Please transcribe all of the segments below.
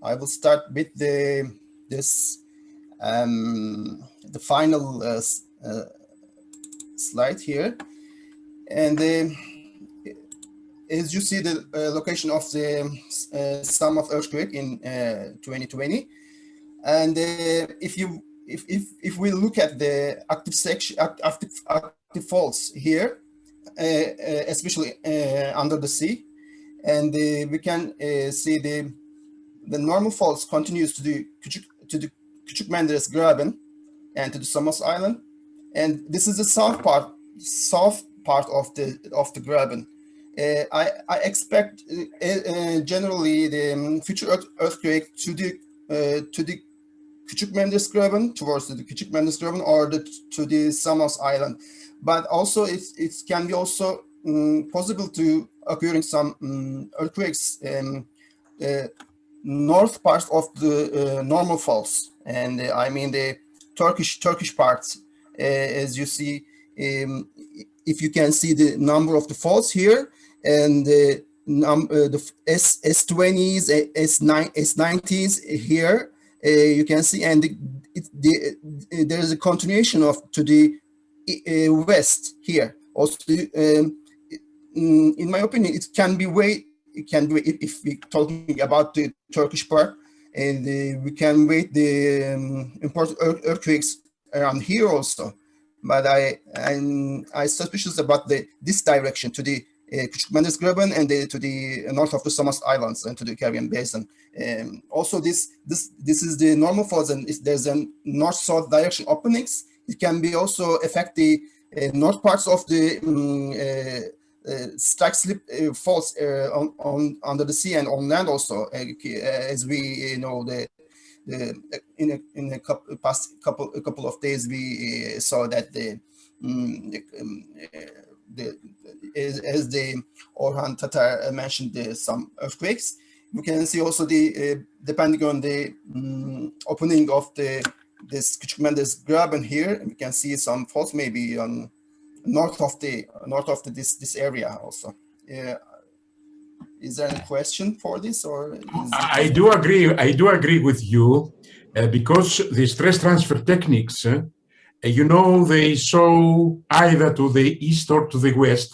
I will start with the final slide here, and as you see the location of the Samos earthquake in 2020, and if we look at the active section, active faults here, especially under the sea, and we can see the normal faults continues to the Küçük Menderes Graben and to the Samos Island, and this is the south part of the graben. I expect generally the future earthquake to the Küçük Menderes Graben, towards the Küçük Menderes Graben, or to the Samos Island. But also it can be also possible to occurring some earthquakes north part of the normal faults, and I mean the Turkish parts, as you see, if you can see the number of the faults here, and the S20s, S90s here, you can see, and there is a continuation to the west here. Also, in my opinion, it can be if we're talking about the Turkish part, and we can wait the important earthquakes around here also. But I'm suspicious about this direction to the Küçük Menderes Graben and to the north of the Samos Islands and to the Caribbean Basin. Also, this is the normal faults, and if there's a north-south direction openings, it can be also affect the north parts of the strike slip faults under the sea and on land also, as we know in a couple of days we saw that as the Orhan Tatar mentioned some earthquakes. We can see also depending on the opening of this Küçük Menderes Graben here, we can see some faults maybe on north of this area also. Is there any question for this, or I do agree with you, because the stress transfer techniques, you know, they show either to the east or to the west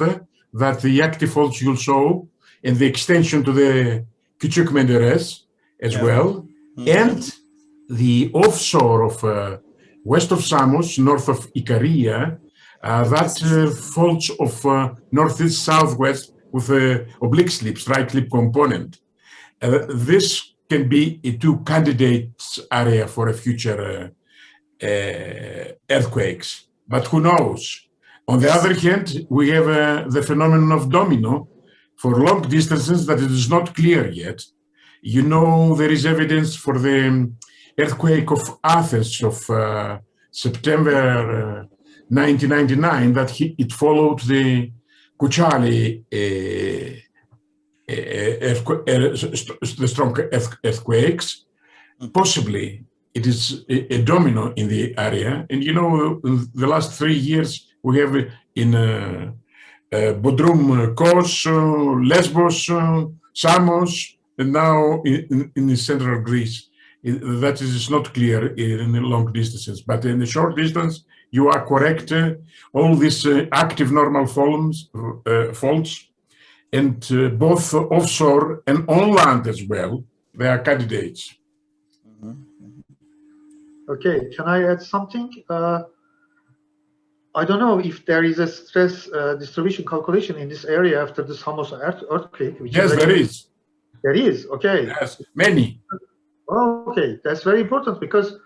that the active faults will show, and the extension to the Küçük Menderes as well, and the offshore of west of Samos, north of Ikaria, that faults of northeast southwest with a oblique slip, strike slip component. This can be a two candidates area for a future earthquakes, but who knows? On the other hand, we have the phenomenon of domino for long distances that it is not clear yet. You know, there is evidence for the earthquake of Athens of September 1999 that it followed the Kuchali the strong earthquakes. Possibly it is a domino in the area, and you know, in the last 3 years we have in Bodrum, Kos, Lesbos, Samos, and now in the central Greece. That is not clear in the long distances, but in the short distance, you are correct. All these active normal faults, and both offshore and on land as well, they are candidates. Okay, can I add something? I don't know if there is a stress distribution calculation in this area after the Samos earthquake. Yes, there is. There is, okay. Yes, many. Oh, okay, that's very important because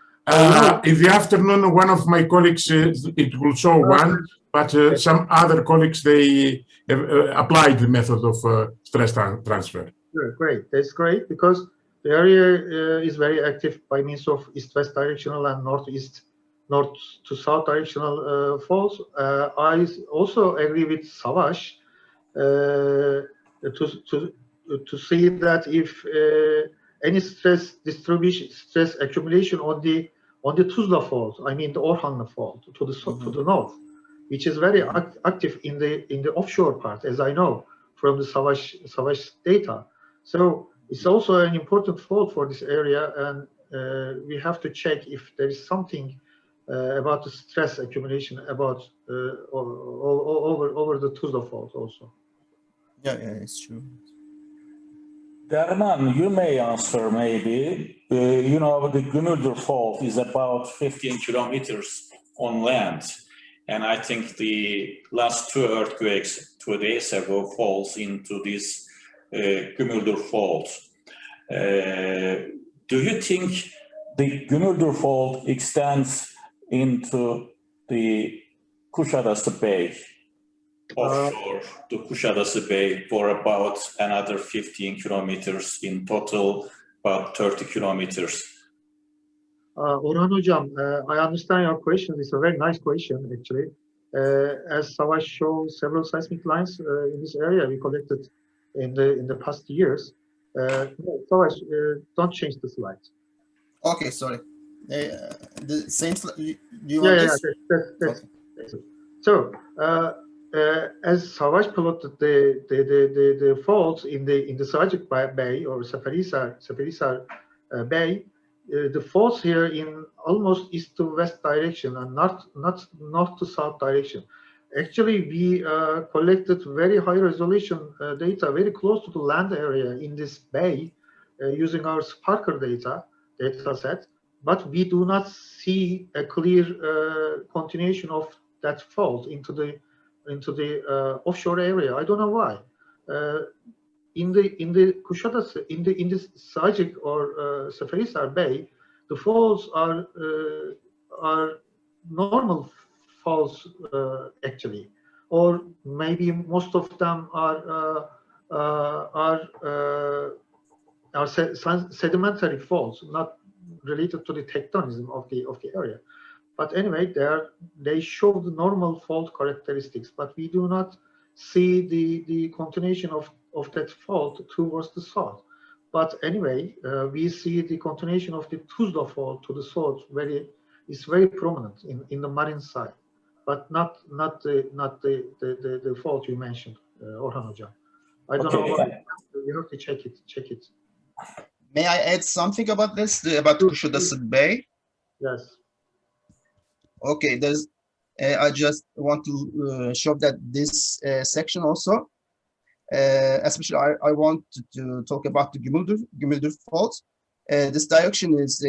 in the afternoon, one of my colleagues, it will show one, but some other colleagues, they applied the method of stress transfer. Sure, great, that's great, because the area is very active by means of east-west directional and north-east, north to south directional faults. I also agree with Savaş to see that if any stress distribution, stress accumulation on the Tuzla fault, I mean the Orhan fault to the north, which is very active in the offshore part, as I know from the Savaş data. So It's also an important fault for this area, and we have to check if there is something about the stress accumulation about over the Tuzla fault also. Yeah, it's true. Derman, you may answer maybe. You know, the Gümüldür fault is about 15 kilometers on land. And I think the last two earthquakes 2 days ago falls into this Gümüldür fault. Do you think the Gümüldür fault extends into the Kuşadası Bay, offshore to Kuşadası Bay for about another 15 kilometers, in total about 30 kilometers? Orhan Hocam, I understand your question. It's a very nice question, actually. As Savaş showed several seismic lines in this area we collected in the past years. No, Savaş, don't change the slide. Okay, sorry. The same slide. Do you want this? That's okay. So, as Savaş plotted the faults in the Selçuk Bay or Seferihisar Bay, the faults here in almost east to west direction and not north to south direction. Actually, we collected very high resolution data very close to the land area in this bay using our Sparker data set, but we do not see a clear continuation of that fault into the offshore area. I don't know why. In the Kuşadası, in the Selçuk or Seferihisar Bay, the faults are normal faults actually, or maybe most of them are sedimentary faults, not related to the tectonism of the area. But anyway, they show the normal fault characteristics, but we do not see the continuation of that fault towards the south. But anyway, we see the continuation of the Tuzla fault to the south is very prominent in the marine side, but not the fault you mentioned, Orhan Hocam. I don't know why. You have to check it. May I add something about this, about Kuşadası Bay? Yes. Okay, I just want to show that this section also, especially I want to talk about the Gümüldür fault. This direction is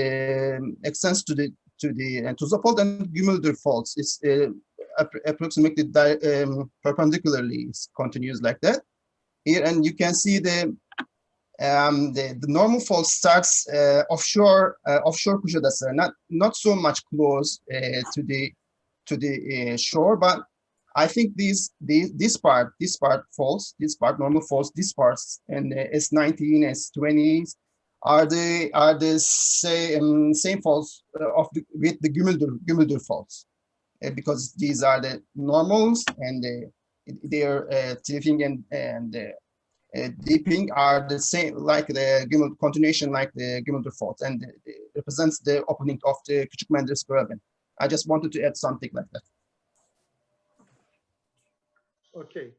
extends to the Tuzla fault, and Gümüldür faults is approximately perpendicularly, it's continuous like that. Here, and you can see the normal fault starts offshore Kuşadası, not so much close to the shore, but I think this part normal faults, this parts and S19, S20 are the same faults with the Gümüldür faults, because these are the normals, and their tilting and deeping are the same, like the continuation, like the Gümüldür fault, and it represents the opening of the Küçük Menderes Graben. I just wanted to add something like that. Okay,